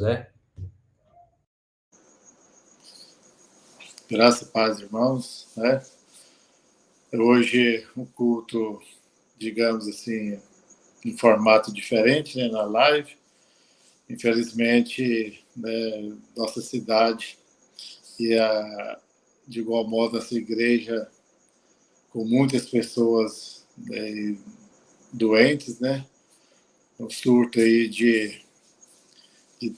Zé. Graça e paz, irmãos. Né? Hoje, um culto, digamos assim, em formato diferente, né, na live. Infelizmente, né, nossa cidade e, de igual modo, nossa igreja, com muitas pessoas doentes, né? Um surto aí de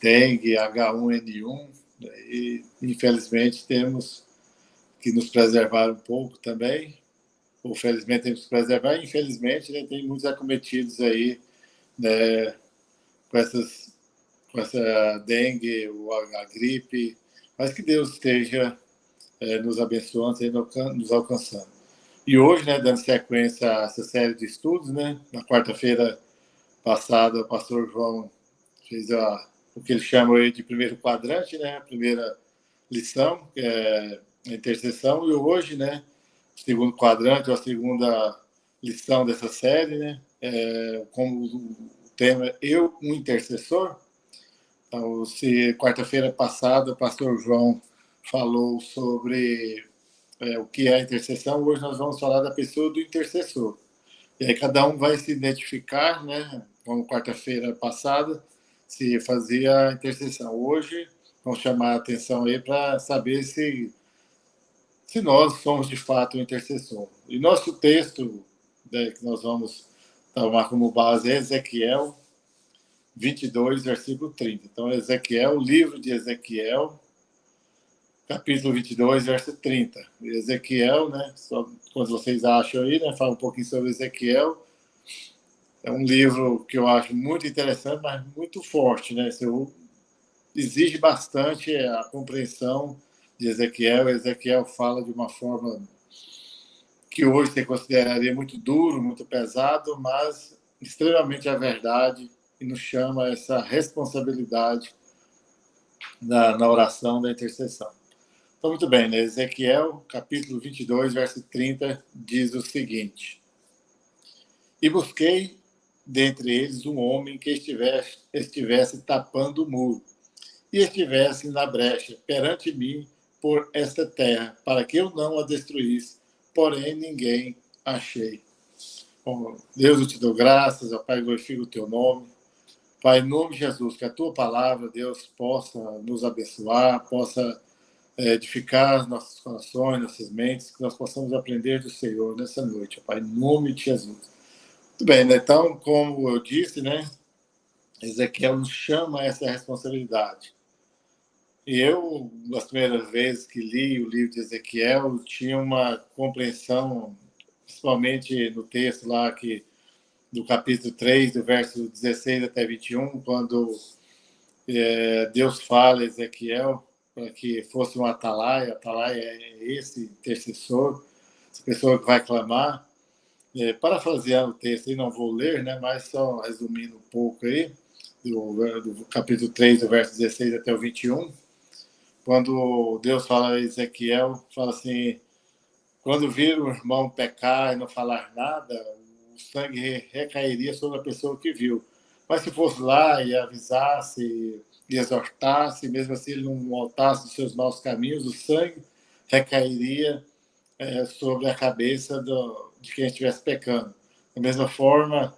dengue, H1N1, né, e infelizmente temos que nos preservar um pouco também. Ou felizmente temos que preservar, infelizmente, né, tem muitos acometidos aí, né, com essa dengue, ou a gripe, mas que Deus esteja nos abençoando e nos alcançando. E hoje, né, dando sequência a essa série de estudos, né, na quarta-feira passada, o pastor João fez o que ele chama aí de primeiro quadrante, né, a primeira lição, que é a intercessão, e hoje, né, o segundo quadrante, ou a segunda lição dessa série, né, como o tema é Eu, um Intercessor. Então, se quarta-feira passada o pastor João falou sobre o que é a intercessão, hoje nós vamos falar da pessoa do intercessor. E aí cada um vai se identificar, né, como quarta-feira passada, se fazia a intercessão. Hoje, vamos chamar a atenção aí para saber se nós somos de fato o intercessor. E nosso texto, né, que nós vamos tomar como base é Ezequiel 22, versículo 30. Então, Ezequiel, o livro de Ezequiel, capítulo 22, verso 30. Ezequiel, né, só, quando vocês acham aí, né, fala um pouquinho sobre Ezequiel. É um livro que eu acho muito interessante, mas muito forte, né? Exige bastante a compreensão de Ezequiel. Ezequiel fala de uma forma que hoje se consideraria muito duro, muito pesado, mas extremamente a verdade, e nos chama a essa responsabilidade na oração da intercessão. Então, muito bem, né? Ezequiel, capítulo 22, verso 30, diz o seguinte: E busquei dentre eles um homem que estivesse tapando o muro, e estivesse na brecha perante mim por esta terra, para que eu não a destruísse, porém ninguém achei. Bom, Deus, eu te dou graças, ó Pai, glorifico o teu nome. Pai, em nome de Jesus, que a tua palavra, Deus, possa nos abençoar, possa edificar nossos corações, nossas mentes, que nós possamos aprender do Senhor nessa noite, ó Pai, em nome de Jesus. Muito bem, né? Então, como eu disse, né, Ezequiel nos chama a essa responsabilidade. E eu, nas primeiras vezes que li o livro de Ezequiel, tinha uma compreensão, principalmente no texto lá do capítulo 3, do verso 16 até 21, quando Deus fala a Ezequiel para que fosse um atalaia. Atalaia é esse intercessor, essa pessoa que vai clamar. Parafraseando o texto, e não vou ler, né, mas só resumindo um pouco aí, do capítulo 3, do verso 16 até o 21, quando Deus fala a Ezequiel, fala assim: quando vir o irmão pecar e não falar nada, o sangue recairia sobre a pessoa que viu. Mas se fosse lá e avisasse, e exortasse, mesmo assim ele não voltasse dos seus maus caminhos, o sangue recairia sobre a cabeça de quem estivesse pecando. Da mesma forma,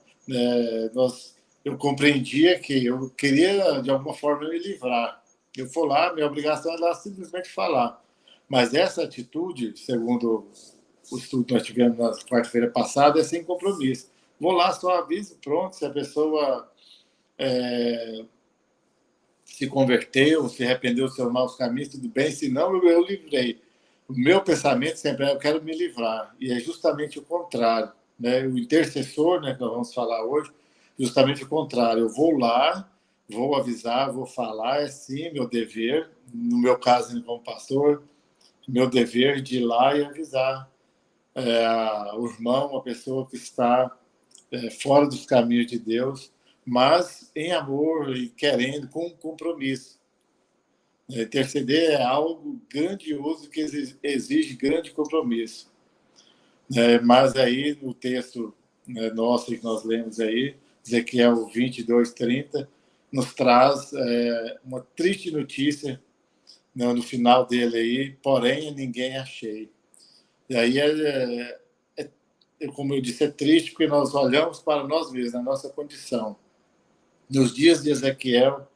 eu compreendia que eu queria, de alguma forma, me livrar. Eu for lá, minha obrigação era simplesmente falar. Mas essa atitude, segundo o estudo que nós tivemos na quarta-feira passada, é sem compromisso. Vou lá, só aviso, pronto, se a pessoa se converteu, se arrependeu dos seus maus caminhos, tudo bem, se não, eu livrei. O meu pensamento sempre é: eu quero me livrar, e é justamente o contrário, né? O intercessor, né, que nós vamos falar hoje, justamente o contrário. Eu vou lá, vou avisar, vou falar, é sim meu dever, no meu caso como pastor, meu dever de ir lá e avisar o irmão, a pessoa que está fora dos caminhos de Deus, mas em amor e querendo, com compromisso. Interceder é algo grandioso que exige grande compromisso. Mas aí, no texto nosso que nós lemos aí, Ezequiel 22, 30, nos traz uma triste notícia, né, no final dele aí, porém ninguém achei. E aí, como eu disse, é triste porque nós olhamos para nós mesmos, a nossa condição. Nos dias de Ezequiel,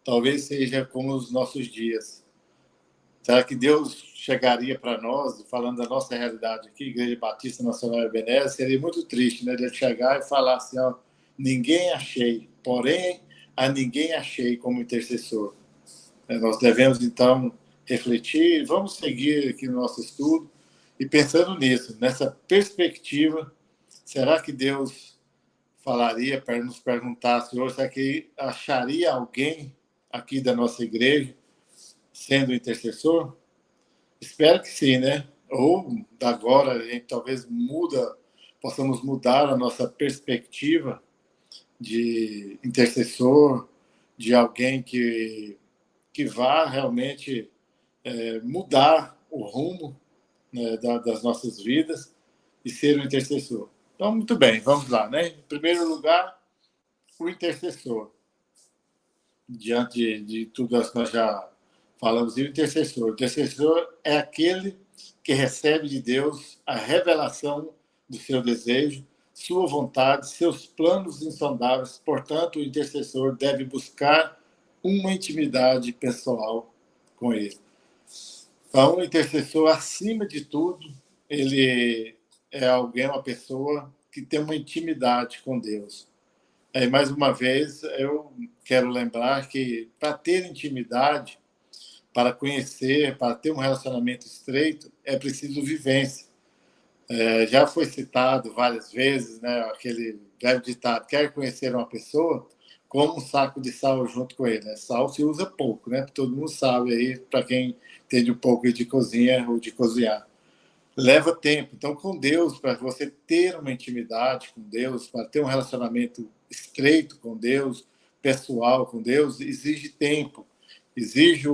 talvez seja como os nossos dias. Será que Deus chegaria para nós, falando da nossa realidade aqui, Igreja Batista Nacional Ebenezer, seria muito triste, né, de ele chegar e falar assim, ó, ninguém achei, porém a ninguém achei como intercessor. Nós devemos, então, refletir, vamos seguir aqui no nosso estudo, e pensando nisso, nessa perspectiva, será que Deus falaria para nos perguntar, Senhor, será que acharia alguém aqui da nossa igreja sendo intercessor? Espero que sim, né? Ou agora a gente talvez possamos mudar a nossa perspectiva de intercessor, de alguém que vá realmente mudar o rumo, né, das nossas vidas e ser um intercessor. Então, muito bem, vamos lá, né? Em primeiro lugar, o intercessor. Diante de tudo isso que nós já falamos, o intercessor. O intercessor é aquele que recebe de Deus a revelação do seu desejo, sua vontade, seus planos insondáveis. Portanto, o intercessor deve buscar uma intimidade pessoal com ele. Então, o intercessor, acima de tudo, ele é alguém, uma pessoa que tem uma intimidade com Deus. E, mais uma vez, eu quero lembrar que para ter intimidade, para conhecer, para ter um relacionamento estreito, é preciso vivência. Já foi citado várias vezes, né, aquele velho ditado, quer conhecer uma pessoa, como um saco de sal junto com ele. Né? Sal se usa pouco, né? Todo mundo sabe aí, para quem entende um pouco de cozinha ou de cozinhar. Leva tempo. Então, com Deus, para você ter uma intimidade com Deus, para ter um relacionamento estreito com Deus, pessoal com Deus, exige tempo. Exige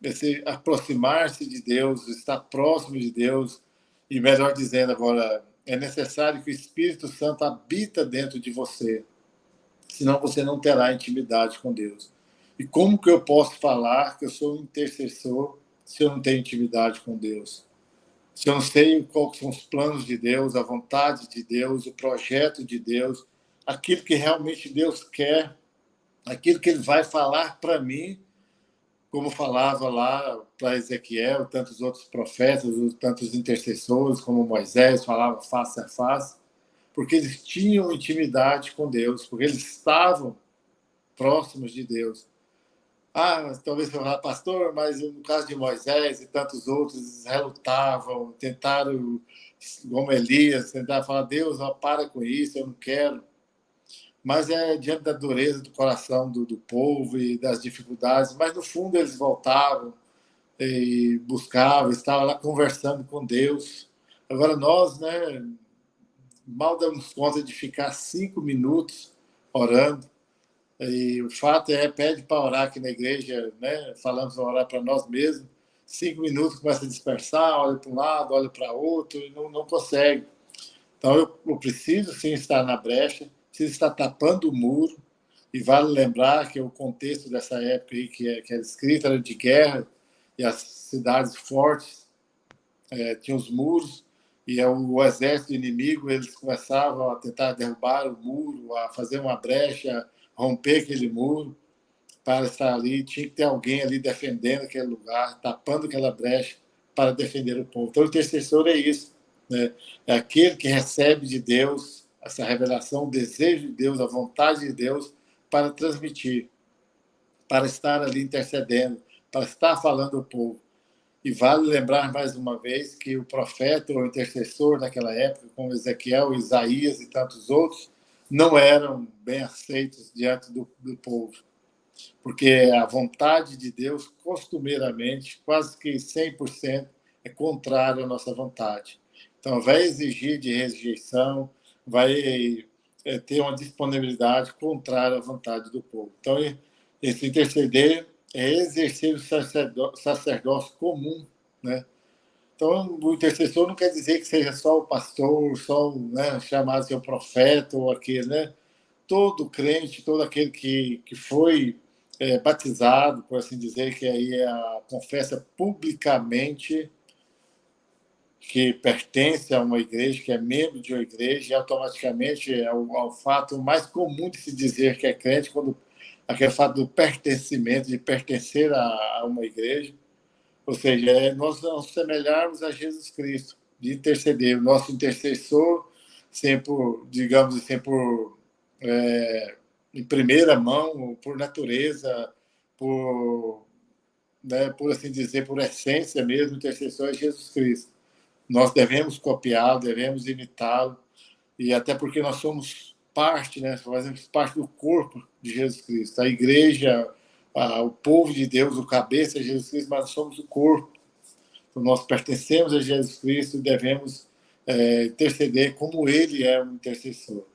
esse aproximar-se de Deus, estar próximo de Deus. E, melhor dizendo agora, é necessário que o Espírito Santo habita dentro de você. Senão você não terá intimidade com Deus. E como que eu posso falar que eu sou um intercessor se eu não tenho intimidade com Deus? Se eu não sei quais são os planos de Deus, a vontade de Deus, o projeto de Deus, aquilo que realmente Deus quer, aquilo que Ele vai falar para mim, como falava lá para Ezequiel, tantos outros profetas, tantos intercessores, como Moisés, falava face a face, porque eles tinham intimidade com Deus, porque eles estavam próximos de Deus. Talvez você fale, pastor, mas no caso de Moisés e tantos outros, eles relutavam, tentaram, como Elias, tentaram falar, Deus, para com isso, eu não quero. Mas é diante da dureza do coração do povo e das dificuldades, mas no fundo eles voltavam e buscavam, estavam lá conversando com Deus. Agora nós, né, mal damos conta de ficar 5 minutos orando. E o fato pede para orar aqui na igreja, né? Falamos para orar para nós mesmos. 5 minutos começa a dispersar, olha para um lado, olha para outro, e não consegue. Então eu preciso sim estar na brecha, preciso estar tapando o muro. E vale lembrar que o contexto dessa época aí, que é escrita, era de guerra, e as cidades fortes tinham os muros, e o exército inimigo, eles começavam a tentar derrubar o muro, a fazer uma brecha, romper aquele muro para estar ali. Tinha que ter alguém ali defendendo aquele lugar, tapando aquela brecha para defender o povo. Então, o intercessor é isso, né? É aquele que recebe de Deus essa revelação, o desejo de Deus, a vontade de Deus para transmitir, para estar ali intercedendo, para estar falando ao povo. E vale lembrar mais uma vez que o profeta ou intercessor naquela época, como Ezequiel, Isaías e tantos outros, não eram bem aceitos diante do povo, porque a vontade de Deus, costumeiramente, quase que 100%, é contrária à nossa vontade. Então, vai exigir de rejeição, vai ter uma disponibilidade contrária à vontade do povo. Então, esse interceder é exercer o sacerdócio comum, né? Então, o intercessor não quer dizer que seja só o pastor, só o, né, chamado de profeta ou aquele, né? todo crente, todo aquele que foi batizado, por assim dizer, que aí confessa publicamente que pertence a uma igreja, que é membro de uma igreja, e automaticamente é o fato mais comum de se dizer que é crente, quando aquele fato do pertencimento, de pertencer a uma igreja. Ou seja, nós nos semelharmos a Jesus Cristo, de interceder, o nosso intercessor, sempre, digamos assim, em primeira mão, por natureza, por assim dizer, por essência mesmo, o intercessor é Jesus Cristo. Nós devemos copiá-lo, devemos imitá-lo, e até porque nós somos parte, né? Fazemos parte do corpo de Jesus Cristo. A igreja, o povo de Deus, o cabeça é Jesus Cristo, mas nós somos o corpo. Então, nós pertencemos a Jesus Cristo e devemos interceder como ele é um intercessor.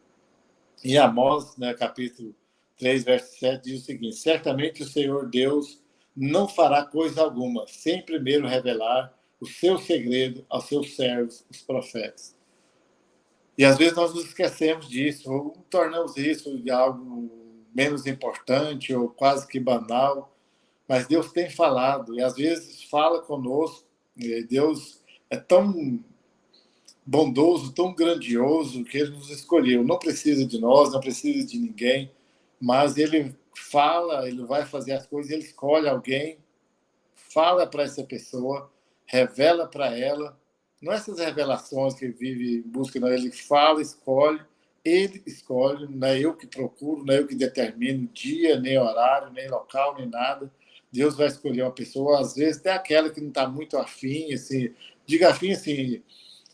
Em Amós, né, capítulo 3, verso 7, diz o seguinte: certamente o Senhor Deus não fará coisa alguma, sem primeiro revelar o seu segredo aos seus servos, os profetas. E às vezes nós nos esquecemos disso, ou tornamos isso de algo menos importante, ou quase que banal, mas Deus tem falado, e às vezes fala conosco. Deus é tão bondoso, tão grandioso, que ele nos escolheu. Não precisa de nós, não precisa de ninguém, mas ele fala, ele vai fazer as coisas, ele escolhe alguém, fala para essa pessoa, revela para ela. Não é essas revelações que ele vive em busca, não. Ele fala, ele escolhe, não é eu que procuro, não é eu que determino dia, nem horário, nem local, nem nada. Deus vai escolher uma pessoa, às vezes até aquela que não está muito afim, assim, diga afim, assim,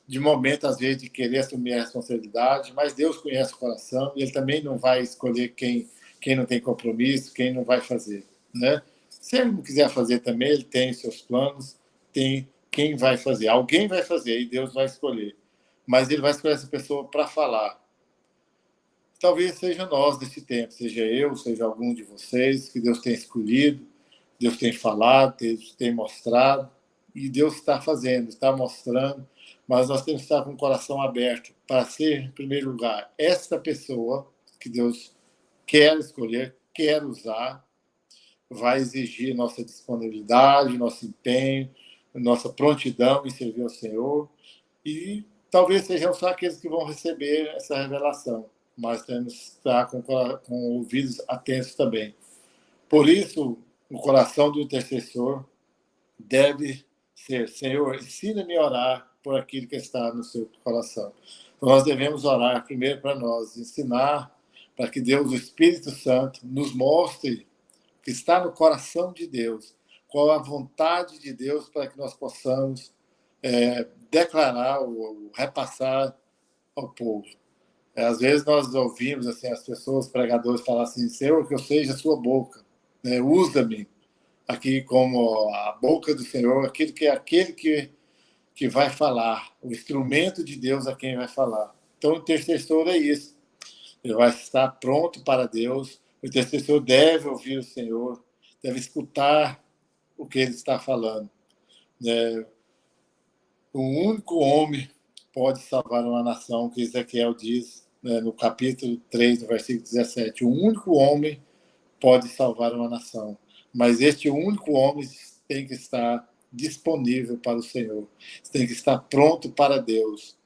de momento, às vezes, de querer assumir a responsabilidade, mas Deus conhece o coração e ele também não vai escolher quem não tem compromisso, quem não vai fazer, né? Se ele não quiser fazer também, ele tem seus planos, tem quem vai fazer. Alguém vai fazer e Deus vai escolher. Mas ele vai escolher essa pessoa para falar. Talvez seja nós nesse tempo, seja eu, seja algum de vocês, que Deus tem escolhido, Deus tem falado, Deus tem mostrado, e Deus está fazendo, está mostrando, mas nós temos que estar com o coração aberto para ser, em primeiro lugar, essa pessoa que Deus quer escolher, quer usar, vai exigir nossa disponibilidade, nosso empenho, nossa prontidão em servir ao Senhor, e talvez sejam só aqueles que vão receber essa revelação, mas temos que estar com ouvidos atentos também. Por isso, o coração do intercessor deve ser: Senhor, ensina-me a orar por aquilo que está no seu coração. Então, nós devemos orar primeiro para nós, ensinar para que Deus, o Espírito Santo, nos mostre o que está no coração de Deus, qual a vontade de Deus, para que nós possamos declarar ou repassar ao povo. Às vezes nós ouvimos assim, as pessoas, pregadores, falar assim: Senhor, que eu seja a sua boca, né? Usa-me aqui como a boca do Senhor, aquele que vai falar, o instrumento de Deus a quem vai falar. Então, o intercessor é isso. Ele vai estar pronto para Deus. O intercessor deve ouvir o Senhor, deve escutar o que ele está falando. O único homem pode salvar uma nação, que Ezequiel diz, né, no capítulo 3, no versículo 17. O único homem pode salvar uma nação, mas este único homem tem que estar disponível para o Senhor, tem que estar pronto para Deus.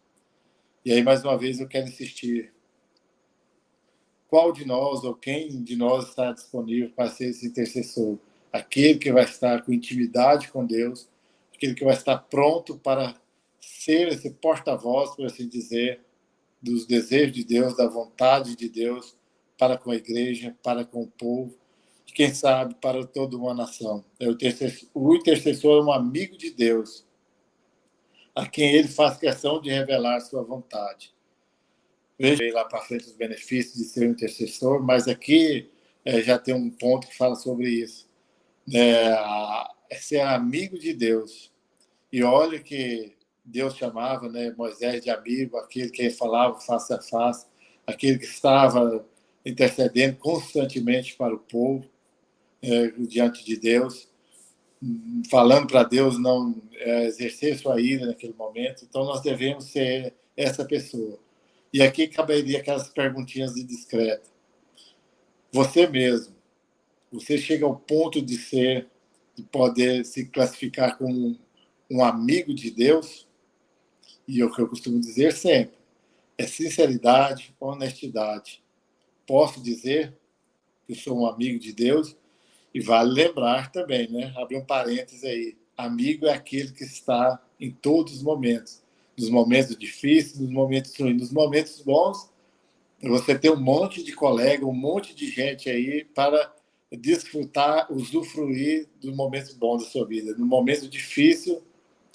E aí, mais uma vez, eu quero insistir: qual de nós ou quem de nós está disponível para ser esse intercessor? Aquele que vai estar com intimidade com Deus, aquele que vai estar pronto para ser esse porta-voz, por assim dizer, dos desejos de Deus, da vontade de Deus para com a igreja, para com o povo, e quem sabe para toda uma nação. O intercessor é um amigo de Deus, a quem ele faz questão de revelar sua vontade. Veja lá para frente os benefícios de ser um intercessor, mas aqui já tem um ponto que fala sobre isso. É ser amigo de Deus. E olha que Deus chamava, né, Moisés de amigo, aquele que falava face a face, aquele que estava intercedendo constantemente para o povo, diante de Deus, falando para Deus não exercer sua ira naquele momento. Então, nós devemos ser essa pessoa. E aqui caberia aquelas perguntinhas de discreto. você mesmo, você chega ao ponto de poder se classificar como um amigo de Deus? E é o que eu costumo dizer sempre, é sinceridade, honestidade. Posso dizer que eu sou um amigo de Deus? E vale lembrar também, né? Abre um parênteses aí. Amigo é aquele que está em todos os momentos. Nos momentos difíceis, nos momentos ruins, nos momentos bons, você tem um monte de colega, um monte de gente aí para desfrutar, usufruir dos momentos bons da sua vida. No momento difícil,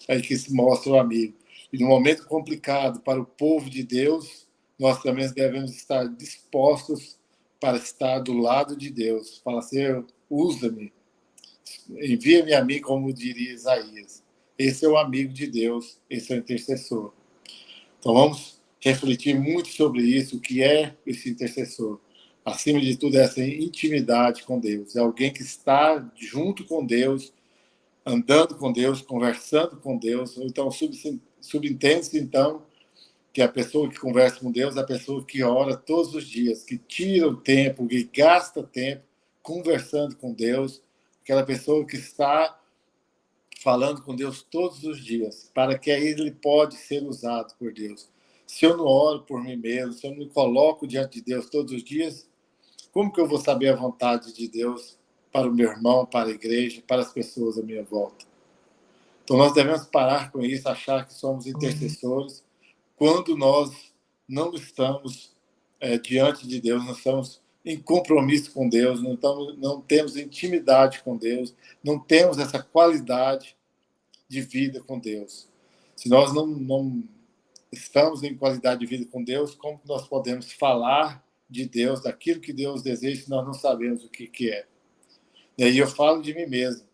é que se mostra o amigo. E no momento complicado para o povo de Deus, nós também devemos estar dispostos para estar do lado de Deus. Fala, Senhor, usa-me, envia-me a mim, como diria Isaías. Esse é o amigo de Deus, esse é o intercessor. Então vamos refletir muito sobre isso, o que é esse intercessor. Acima de tudo, essa intimidade com Deus. É alguém que está junto com Deus, andando com Deus, conversando com Deus. Então, subentende-se, então, que a pessoa que conversa com Deus é a pessoa que ora todos os dias, que tira o tempo, que gasta tempo conversando com Deus, aquela pessoa que está falando com Deus todos os dias, para que aí ele pode ser usado por Deus. Se eu não oro por mim mesmo, se eu não me coloco diante de Deus todos os dias, como que eu vou saber a vontade de Deus para o meu irmão, para a igreja, para as pessoas à minha volta? Então nós devemos parar com isso, achar que somos intercessores, quando nós não estamos diante de Deus, não estamos em compromisso com Deus, não temos intimidade com Deus, não temos essa qualidade de vida com Deus. Se nós não estamos em qualidade de vida com Deus, como nós podemos falar de Deus, daquilo que Deus deseja, se nós não sabemos o que é? E aí eu falo de mim mesmo.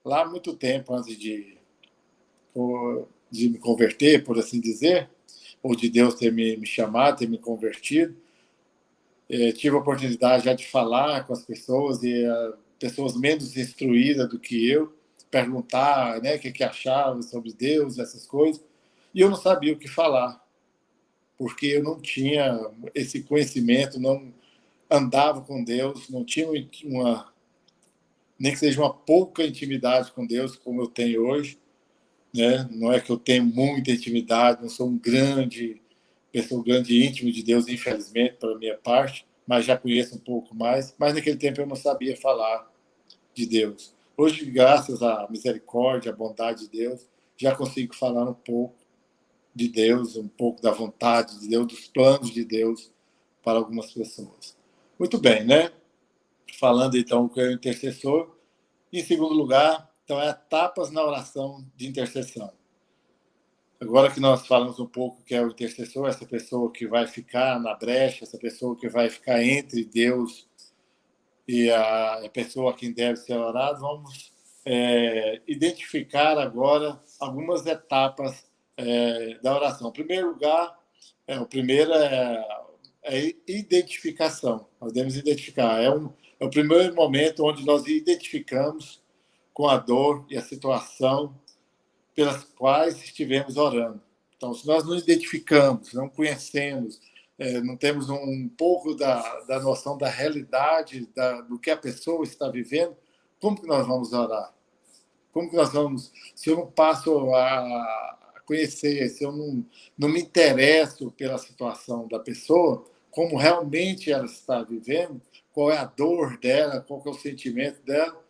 Lá há muito tempo, antes de me converter, por assim dizer, ou de Deus ter me chamado, ter me convertido, tive a oportunidade já de falar com as pessoas, e pessoas menos instruídas do que eu, perguntar, né, o que achavam sobre Deus, essas coisas, e eu não sabia o que falar, porque eu não tinha esse conhecimento, não andava com Deus, não tinha nem que seja uma pouca intimidade com Deus, como eu tenho hoje, né? Não é que eu tenho muita intimidade, não sou pessoa grande íntimo de Deus, infelizmente, para a minha parte, mas já conheço um pouco mais. Mas naquele tempo eu não sabia falar de Deus. Hoje, graças à misericórdia, à bondade de Deus, já consigo falar um pouco de Deus, um pouco da vontade de Deus, dos planos de Deus para algumas pessoas. Muito bem, né? Falando então o que é o intercessor. Em segundo lugar, então, é etapas na oração de intercessão. Agora que nós falamos um pouco que é o intercessor, essa pessoa que vai ficar na brecha, essa pessoa que vai ficar entre Deus e a pessoa a quem deve ser orado, vamos identificar agora algumas etapas da oração. Em primeiro lugar, o primeiro é identificação. Nós devemos identificar. É o primeiro momento onde nós identificamos com a dor e a situação pelas quais estivemos orando. Então, se nós não identificamos, não conhecemos, não temos um pouco da noção da realidade, do que a pessoa está vivendo, como que nós vamos orar? Como que nós vamos... Se eu não passo a conhecer, se eu não me interesso pela situação da pessoa, como realmente ela está vivendo, qual é a dor dela, qual é o sentimento dela,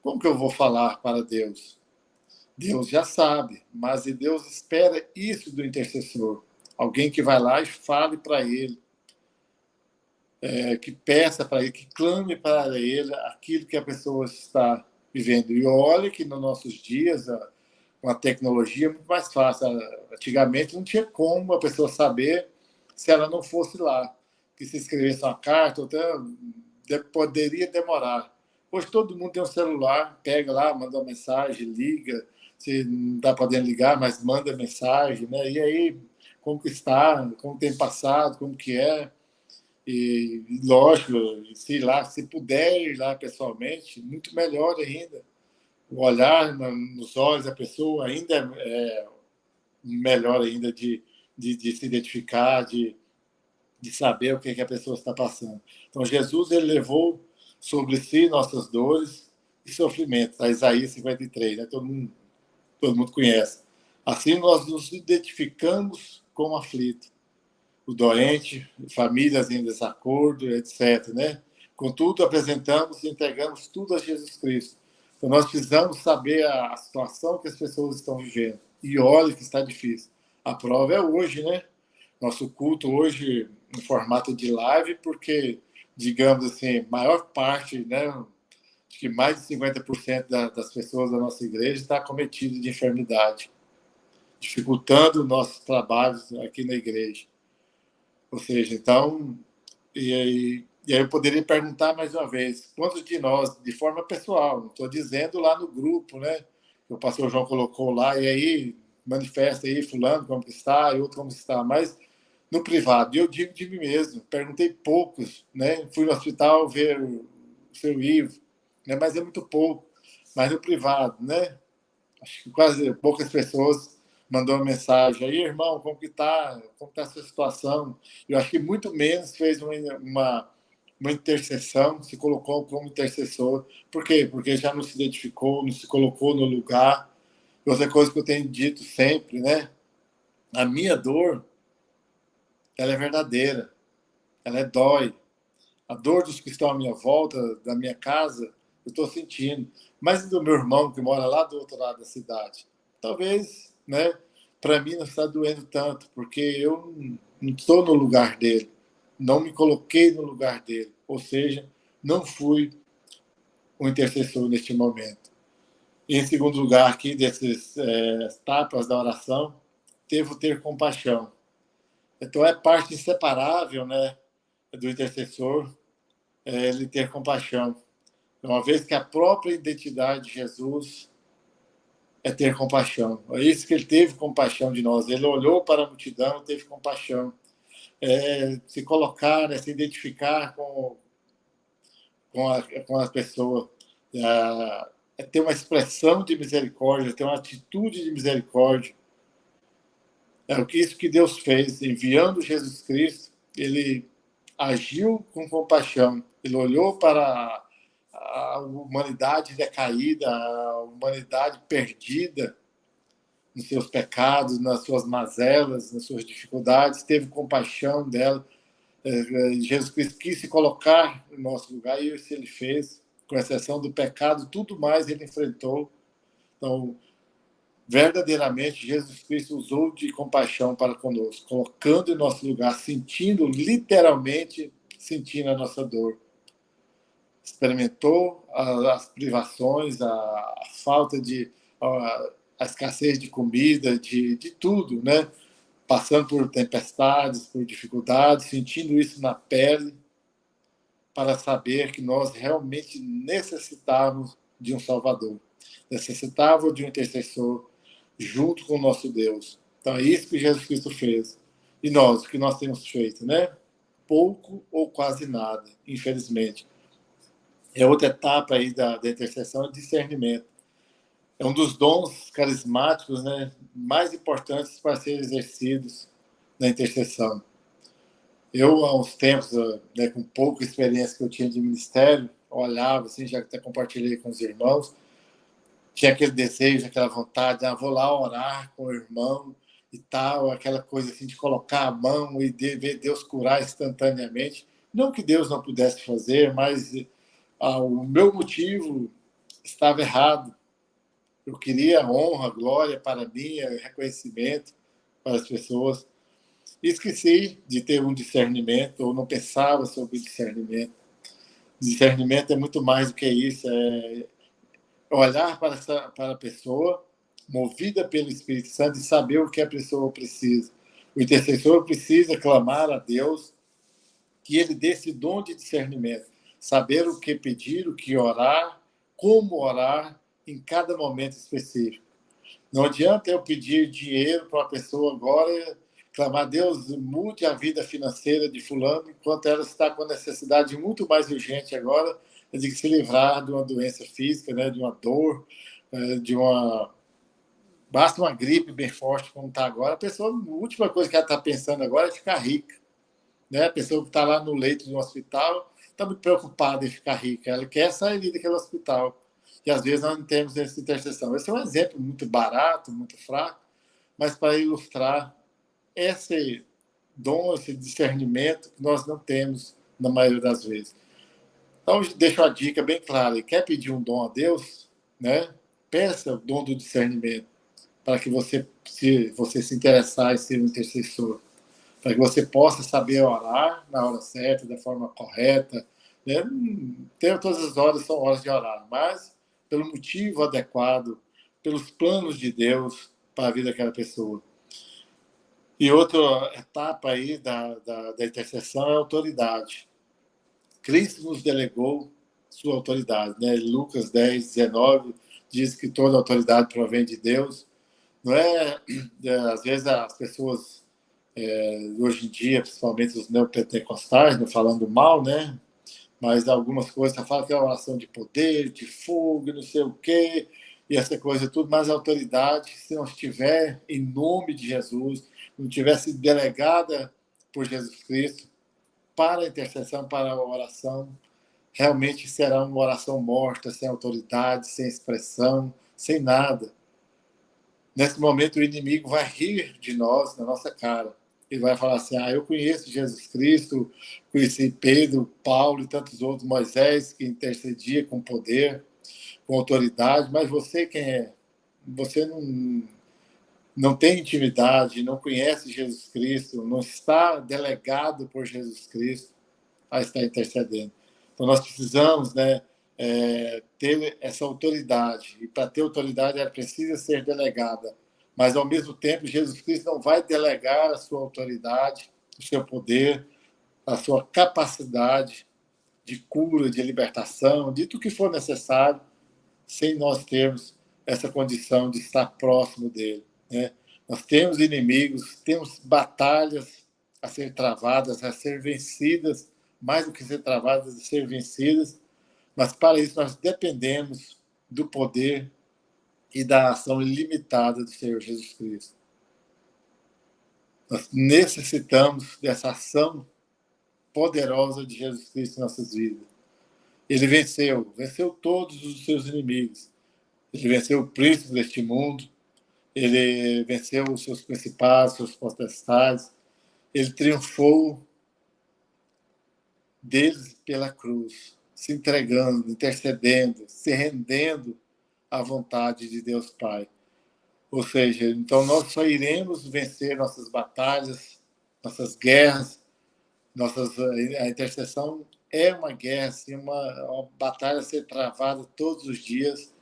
como que eu vou falar para Deus? Deus já sabe, mas Deus espera isso do intercessor. Alguém que vai lá e fale para ele, que peça para ele, que clame para ele aquilo que a pessoa está vivendo. E olha que nos nossos dias, com a tecnologia, é muito mais fácil. Antigamente não tinha como a pessoa saber se ela não fosse lá. Que se escrevesse uma carta, até poderia demorar. Hoje todo mundo tem um celular, pega lá, manda uma mensagem, liga, se não está podendo ligar, mas manda mensagem, né? E aí, como que está, como tem passado, como que é. E, lógico, se puder ir lá pessoalmente, muito melhor ainda. O olhar nos olhos da pessoa ainda é melhor ainda de se identificar, de de saber o que a pessoa está passando. Então, Jesus, ele levou sobre si nossas dores e sofrimentos. A Isaías 53, né? Todo mundo conhece. Assim, nós nos identificamos como aflito, o doente, famílias em desacordo, etc. Né? Contudo, apresentamos e entregamos tudo a Jesus Cristo. Então, nós precisamos saber a situação que as pessoas estão vivendo. E olha que está difícil. A prova é hoje, né? Nosso culto hoje em formato de live, porque, digamos assim, maior parte, né? Acho que mais de 50% das pessoas da nossa igreja está cometido de enfermidade, dificultando nossos trabalhos aqui na igreja. Ou seja, então, e aí eu poderia perguntar mais uma vez, quantos de nós, de forma pessoal, não estou dizendo lá no grupo, né? O pastor João colocou lá, e aí manifesta aí, fulano como que está, e outro como está, mas no privado, eu digo de mim mesmo, perguntei poucos, né? Fui no hospital ver o seu Ivo, né? Mas é muito pouco, mas no privado, né? Acho que quase poucas pessoas mandou uma mensagem aí, irmão, como está a sua situação? Eu acho que muito menos fez uma intercessão, se colocou como intercessor. Por quê? Porque já não se identificou, não se colocou no lugar. Outra coisa que eu tenho dito sempre, né? A minha dor, ela é verdadeira, ela dói. A dor dos que estão à minha volta, da minha casa, eu estou sentindo. Mas do meu irmão, que mora lá do outro lado da cidade, talvez, né, para mim não está doendo tanto, porque eu não estou no lugar dele, não me coloquei no lugar dele, ou seja, não fui o intercessor neste momento. E, em segundo lugar, aqui, desses etapas da oração, devo ter compaixão. Então, é parte inseparável, né, do intercessor, ele ter compaixão. Uma vez que a própria identidade de Jesus é ter compaixão. É isso que ele teve compaixão de nós. Ele olhou para a multidão e teve compaixão. Se colocar, se identificar com a pessoa. Ter uma expressão de misericórdia, ter uma atitude de misericórdia. É isso que Deus fez, enviando Jesus Cristo. Ele agiu com compaixão. Ele olhou para a humanidade decaída, a humanidade perdida nos seus pecados, nas suas mazelas, nas suas dificuldades, teve compaixão dela. Jesus Cristo quis se colocar no nosso lugar e isso ele fez, com exceção do pecado, tudo mais ele enfrentou. Então, verdadeiramente, Jesus Cristo usou de compaixão para conosco, colocando em nosso lugar, sentindo, literalmente, sentindo a nossa dor. Experimentou as privações, a falta a escassez de comida, de tudo, né? Passando por tempestades, por dificuldades, sentindo isso na pele, para saber que nós realmente necessitávamos de um Salvador, necessitávamos de um intercessor junto com o nosso Deus. Então é isso que Jesus Cristo fez. E nós, o que nós temos feito, né? Pouco ou quase nada, infelizmente. É outra etapa aí da intercessão, é discernimento. É um dos dons carismáticos, né, mais importantes para serem exercidos na intercessão. Eu, há uns tempos, né, com pouca experiência que eu tinha de ministério, olhava, assim, já que até compartilhei com os irmãos, tinha aquele desejo, aquela vontade, vou lá orar com o irmão e tal, aquela coisa assim de colocar a mão e ver Deus curar instantaneamente. Não que Deus não pudesse fazer, mas o meu motivo estava errado. Eu queria honra, glória para mim, reconhecimento para as pessoas. E esqueci de ter um discernimento, ou não pensava sobre discernimento. Discernimento é muito mais do que isso, é olhar para a pessoa, movida pelo Espírito Santo, e saber o que a pessoa precisa. O intercessor precisa clamar a Deus que ele dê esse dom de discernimento, saber o que pedir, o que orar, como orar em cada momento específico. Não adianta eu pedir dinheiro para uma pessoa agora, clamar a Deus, mude a vida financeira de fulano, enquanto ela está com necessidade muito mais urgente agora de se livrar de uma doença física, né, de uma dor, de uma... Basta uma gripe bem forte como está agora, a pessoa, a última coisa que ela está pensando agora é ficar rica. né? A pessoa que está lá no leito de um hospital está muito preocupada em ficar rica. Ela quer sair daquele hospital. E às vezes nós não temos essa intercessão. Esse é um exemplo muito barato, muito fraco, mas para ilustrar esse dom, esse discernimento que nós não temos na maioria das vezes. Então, deixo a dica bem clara. Quer pedir um dom a Deus, né? Peça o dom do discernimento para que você se interessar em ser um intercessor, para que você possa saber orar na hora certa, da forma correta. Né? Todas as horas são horas de orar, mas pelo motivo adequado, pelos planos de Deus para a vida daquela pessoa. E outra etapa aí da intercessão é a autoridade. Cristo nos delegou sua autoridade. Né? Lucas 10, 19 diz que toda autoridade provém de Deus. Não é, às vezes as pessoas, hoje em dia, principalmente os neopentecostais, não falando mal, né? Mas algumas coisas falam que é uma oração de poder, de fogo, não sei o quê, e essa coisa tudo, mas a autoridade, se não estiver em nome de Jesus, não tivesse delegada por Jesus Cristo para a intercessão, para a oração, realmente será uma oração morta, sem autoridade, sem expressão, sem nada. Nesse momento, o inimigo vai rir de nós, na nossa cara. Ele vai falar assim, eu conheço Jesus Cristo, conheci Pedro, Paulo e tantos outros, Moisés, que intercedia com poder, com autoridade, mas você quem é? Você não tem intimidade, não conhece Jesus Cristo, não está delegado por Jesus Cristo a estar intercedendo. Então, nós precisamos, né, ter essa autoridade. E para ter autoridade, ela precisa ser delegada. Mas, ao mesmo tempo, Jesus Cristo não vai delegar a sua autoridade, o seu poder, a sua capacidade de cura, de libertação, de tudo que for necessário, sem nós termos essa condição de estar próximo dele. Né? Nós temos inimigos, temos batalhas a ser travadas, a ser vencidas, mais do que ser travadas, a ser vencidas, mas para isso nós dependemos do poder e da ação ilimitada do Senhor Jesus Cristo. Nós necessitamos dessa ação poderosa de Jesus Cristo em nossas vidas. Ele venceu todos os seus inimigos. Ele venceu o príncipe deste mundo, ele venceu os seus principados, seus potestades, ele triunfou deles pela cruz, se entregando, intercedendo, se rendendo à vontade de Deus Pai. Ou seja, então nós só iremos vencer nossas batalhas, nossas guerras, a intercessão é uma guerra, assim, uma batalha a ser travada todos os dias,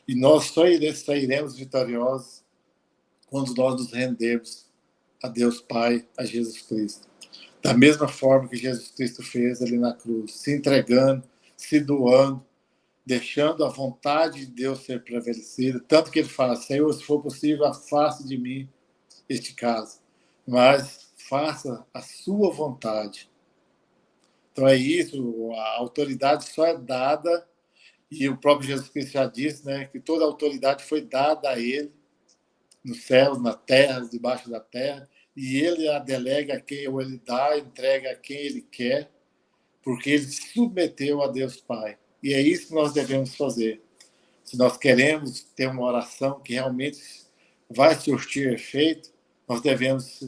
e nós só iremos vitoriosos quando nós nos rendermos a Deus Pai, a Jesus Cristo. Da mesma forma que Jesus Cristo fez ali na cruz, se entregando, se doando, deixando a vontade de Deus ser prevalecida, tanto que ele fala, Senhor, se for possível, afaste de mim este caso, mas faça a sua vontade. Então é isso, a autoridade só é dada, e o próprio Jesus Cristo já disse, né, que toda a autoridade foi dada a ele, nos céus, na terra, debaixo da terra, e ele a delega a quem, ou ele dá, entrega a quem ele quer, porque ele se submeteu a Deus Pai. E é isso que nós devemos fazer. Se nós queremos ter uma oração que realmente vai surtir efeito, nós devemos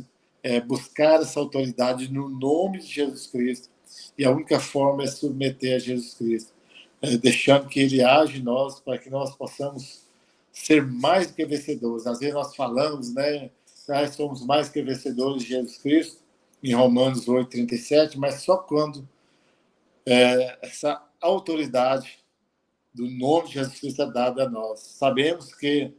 buscar essa autoridade no nome de Jesus Cristo. E a única forma é submeter a Jesus Cristo, deixando que ele age em nós, para que nós possamos ser mais do que vencedores. Às vezes nós falamos, né, nós somos mais que vencedores de Jesus Cristo, em Romanos 8:37, mas só quando essa autoridade do nome de Jesus Cristo é dada a nós. Sabemos que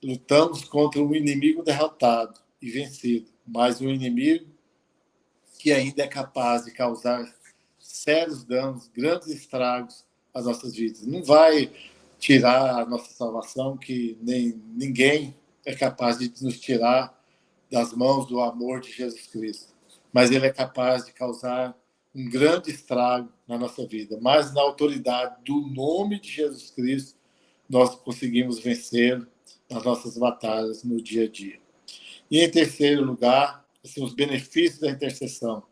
lutamos contra um inimigo derrotado e vencido, mas um inimigo que ainda é capaz de causar sérios danos, grandes estragos às nossas vidas. Não vai tirar a nossa salvação, que ninguém é capaz de nos tirar das mãos do amor de Jesus Cristo. Mas ele é capaz de causar um grande estrago na nossa vida. Mas na autoridade do nome de Jesus Cristo, nós conseguimos vencer nas nossas batalhas no dia a dia. E em terceiro lugar, assim, os benefícios da intercessão.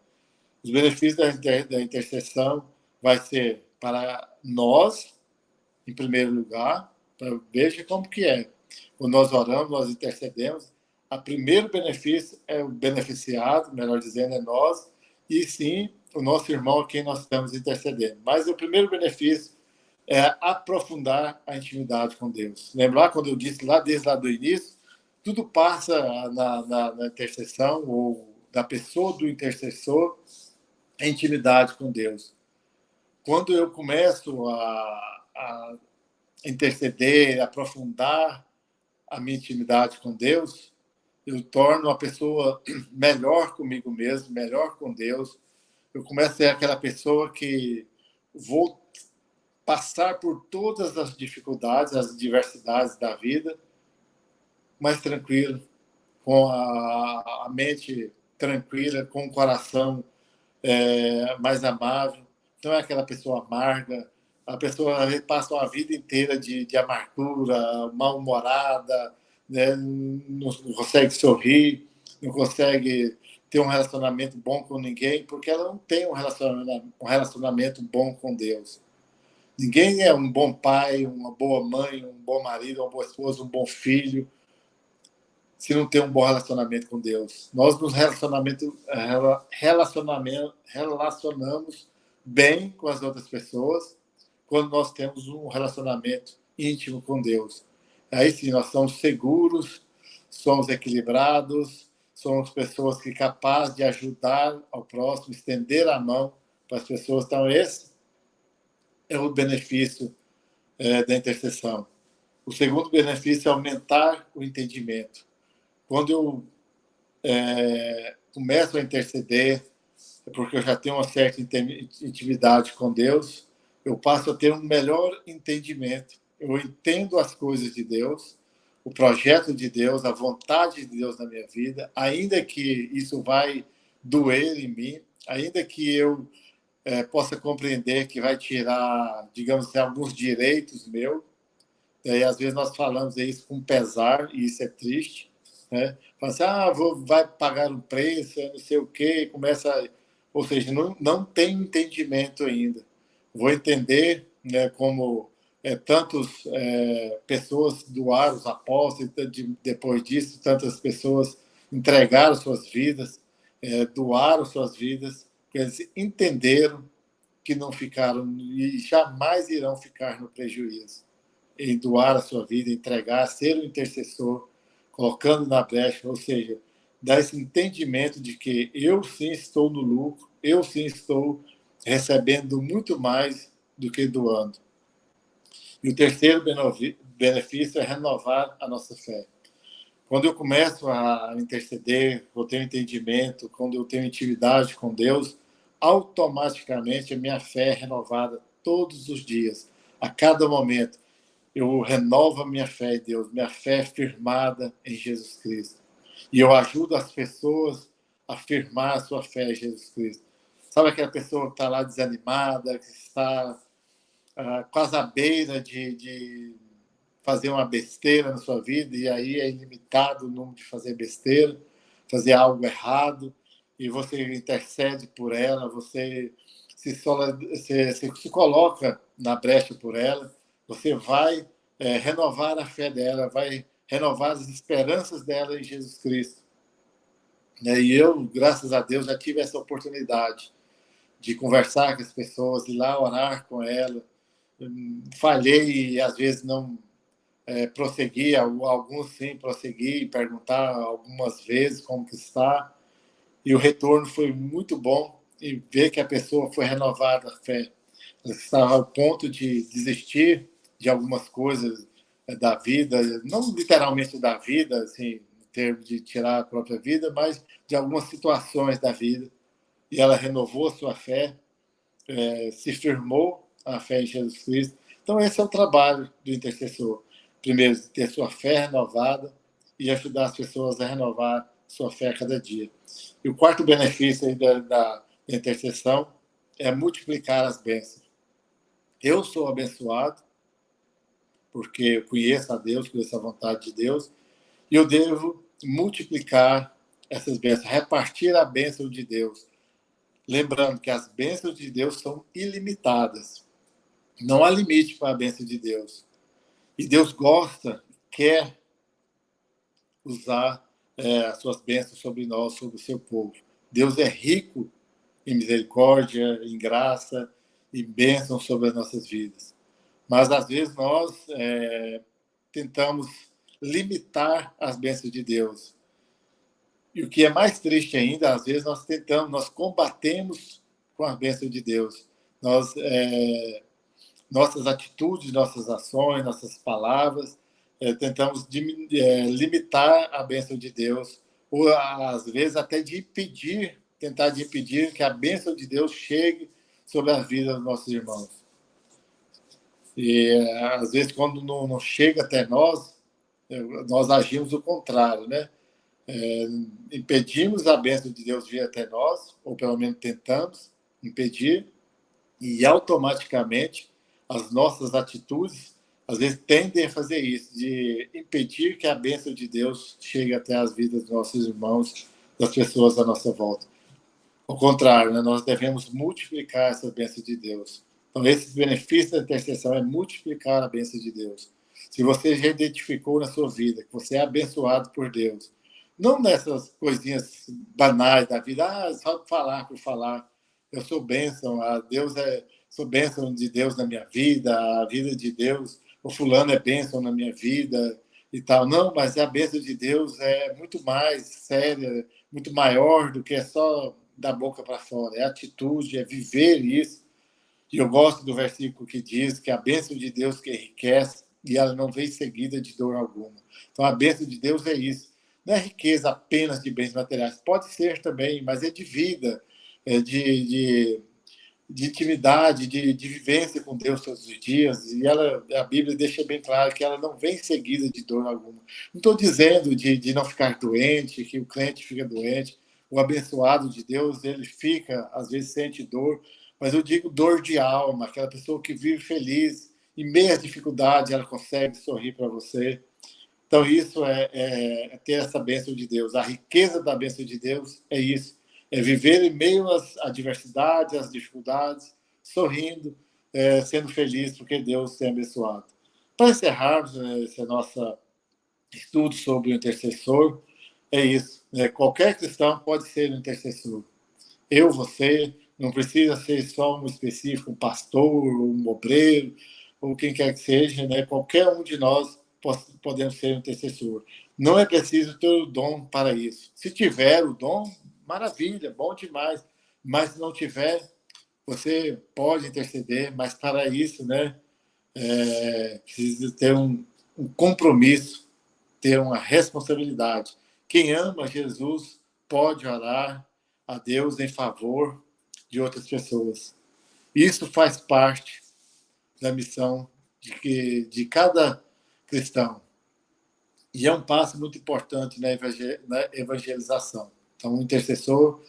Os benefícios da intercessão vai ser para nós, em primeiro lugar. Veja como que é. Quando nós oramos, nós intercedemos. O primeiro benefício é o beneficiado, melhor dizendo, é nós, e sim o nosso irmão a quem nós estamos intercedendo. Mas o primeiro benefício é aprofundar a intimidade com Deus. Lembrar quando eu disse desde lá do início, tudo passa na intercessão ou da pessoa do intercessor, a intimidade com Deus. Quando eu começo a interceder, aprofundar a minha intimidade com Deus, eu torno a pessoa melhor comigo mesmo, melhor com Deus. Eu começo a ser aquela pessoa que vou passar por todas as dificuldades, as diversidades da vida, mais tranquilo, com a mente tranquila, com o coração mais amável. Não é aquela pessoa amarga, a pessoa passa uma vida inteira de amargura, mal-humorada, né? Não consegue sorrir, não consegue ter um relacionamento bom com ninguém, porque ela não tem um relacionamento bom com Deus. Ninguém é um bom pai, uma boa mãe, um bom marido, uma boa esposa, um bom filho, se não tem um bom relacionamento com Deus. Nós nos relacionamos bem com as outras pessoas quando nós temos um relacionamento íntimo com Deus. Aí sim, nós somos seguros, somos equilibrados, somos pessoas que capazes de ajudar ao próximo, estender a mão para as pessoas. Então, esse é o benefício da intercessão. O segundo benefício é aumentar o entendimento. Quando eu começo a interceder, é porque eu já tenho uma certa intimidade com Deus, eu passo a ter um melhor entendimento. Eu entendo as coisas de Deus, o projeto de Deus, a vontade de Deus na minha vida, ainda que isso vai doer em mim, ainda que eu possa compreender que vai tirar, digamos assim, alguns direitos meus. E às vezes nós falamos isso com pesar, e isso é triste, né? Fala assim, vai pagar um preço, não sei o quê, começa... Ou seja, não tem entendimento ainda. Vou entender, né, como tantas pessoas doaram os apóstolos, depois disso, tantas pessoas entregaram suas vidas, doaram suas vidas, eles entenderam que não ficaram e jamais irão ficar no prejuízo. Em doar a sua vida, entregar, ser um intercessor, colocando na brecha, ou seja, dar esse entendimento de que eu sim estou no lucro, eu sim estou recebendo muito mais do que doando. E o terceiro benefício é renovar a nossa fé. Quando eu começo a interceder, eu tenho entendimento, quando eu tenho intimidade com Deus, automaticamente a minha fé é renovada todos os dias, a cada momento. Eu renovo a minha fé em Deus, minha fé é firmada em Jesus Cristo. E eu ajudo as pessoas a firmar a sua fé em Jesus Cristo. Sabe aquela pessoa que está lá desanimada, que está quase à beira de fazer uma besteira na sua vida, e aí é ilimitado o número de fazer besteira, fazer algo errado, e você intercede por ela, você se coloca na brecha por ela, você vai renovar a fé dela, vai renovar as esperanças dela em Jesus Cristo. E eu, graças a Deus, já tive essa oportunidade de conversar com as pessoas, ir lá orar com ela. Falhei e às vezes não prossegui, alguns sim prossegui, perguntar algumas vezes como que está, e o retorno foi muito bom, e ver que a pessoa foi renovada a fé. Ela estava ao ponto de desistir de algumas coisas da vida, não literalmente da vida, assim, em termos de tirar a própria vida, mas de algumas situações da vida. E ela renovou a sua fé, se firmou a fé em Jesus Cristo. Então, esse é o trabalho do intercessor. Primeiro, ter sua fé renovada e ajudar as pessoas a renovar sua fé a cada dia. E o quarto benefício aí da intercessão é multiplicar as bênçãos. Eu sou abençoado porque eu conheço a Deus, conheço a vontade de Deus, e eu devo multiplicar essas bênçãos, repartir a bênção de Deus. lembrando que as bênçãos de Deus são ilimitadas. Não há limite para a bênção de Deus. E Deus gosta, quer usar as suas bênçãos sobre nós, sobre o seu povo. Deus é rico em misericórdia, em graça e bênção sobre as nossas vidas. Mas, às vezes, nós tentamos limitar as bênçãos de Deus. E o que é mais triste ainda, às vezes, nós combatemos com as bênçãos de Deus. Nossas atitudes, nossas ações, nossas palavras, tentamos limitar a bênção de Deus, ou, às vezes, até tentar de impedir que a bênção de Deus chegue sobre a vida dos nossos irmãos. E, às vezes, quando não chega até nós agimos o contrário, né? Impedimos a bênção de Deus vir até nós, ou pelo menos tentamos impedir, e automaticamente as nossas atitudes, às vezes, tendem a fazer isso, de impedir que a bênção de Deus chegue até as vidas dos nossos irmãos, das pessoas à nossa volta. Ao contrário, né? Nós devemos multiplicar essa bênção de Deus. Então, esses benefícios da intercessão é multiplicar a bênção de Deus. Se você já identificou na sua vida que você é abençoado por Deus, não nessas coisinhas banais da vida, só falar por falar, eu sou bênção, sou bênção de Deus na minha vida, a vida de Deus, o fulano é bênção na minha vida e tal. Não, mas a bênção de Deus é muito mais séria, muito maior do que é só da boca para fora. É atitude, é viver isso. E eu gosto do versículo que diz que a bênção de Deus que enriquece e ela não vem seguida de dor alguma. Então, a bênção de Deus é isso. Não é riqueza apenas de bens materiais. Pode ser também, mas é de vida, de intimidade, de vivência com Deus todos os dias. E a Bíblia deixa bem claro que ela não vem seguida de dor alguma. Não estou dizendo de não ficar doente, que o crente fica doente. O abençoado de Deus, ele fica, às vezes, sente dor, mas eu digo dor de alma, aquela pessoa que vive feliz, em meio às dificuldades, ela consegue sorrir para você. Então, isso é ter essa bênção de Deus. A riqueza da bênção de Deus é isso. É viver em meio às adversidades, às dificuldades, sorrindo, sendo feliz, porque Deus tem abençoado. Para encerrarmos esse nosso estudo sobre o intercessor, é isso. Qualquer cristão pode ser um intercessor. Você, não precisa ser só um específico, um pastor, um obreiro, ou quem quer que seja, né? Qualquer um de nós podemos ser um intercessor. Não é preciso ter o dom para isso. Se tiver o dom, maravilha, bom demais. Mas se não tiver, você pode interceder, mas para isso, né, precisa ter um compromisso, ter uma responsabilidade. Quem ama Jesus pode orar a Deus em favor de outras pessoas. Isso faz parte da missão de cada cristão. E é um passo muito importante na evangelização. Então, o intercessor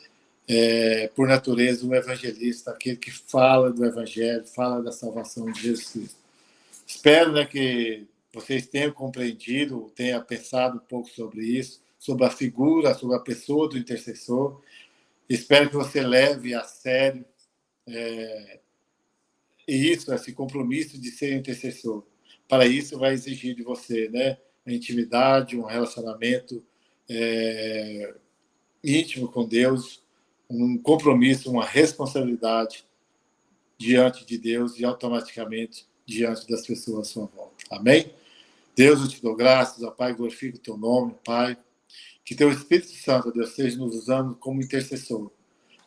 por natureza, um evangelista, aquele que fala do evangelho, fala da salvação de Jesus Cristo. Espero, né, que vocês tenham compreendido, tenham pensado um pouco sobre isso, sobre a figura, sobre a pessoa do intercessor. Espero que você leve a sério esse compromisso de ser intercessor. Para isso, vai exigir de você, né, a intimidade, um relacionamento íntimo com Deus, um compromisso, uma responsabilidade diante de Deus e automaticamente diante das pessoas à sua volta. Amém? Deus, eu te dou graças, ó Pai, glorifico o teu nome, Pai. Que teu Espírito Santo, ó Deus, esteja nos usando como intercessor.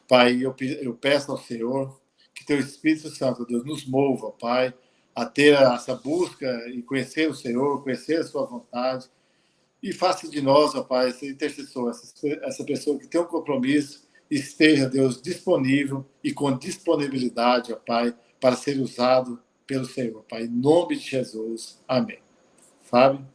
Pai, eu peço ao Senhor que teu Espírito Santo, ó Deus, nos mova, Pai, a ter essa busca e conhecer o Senhor, conhecer a sua vontade. E faça de nós, ó Pai, esse intercessor, essa pessoa que tem um compromisso, esteja, Deus, disponível e com disponibilidade, ó Pai, para ser usado pelo Senhor, Pai. Em nome de Jesus. Amém. Fábio?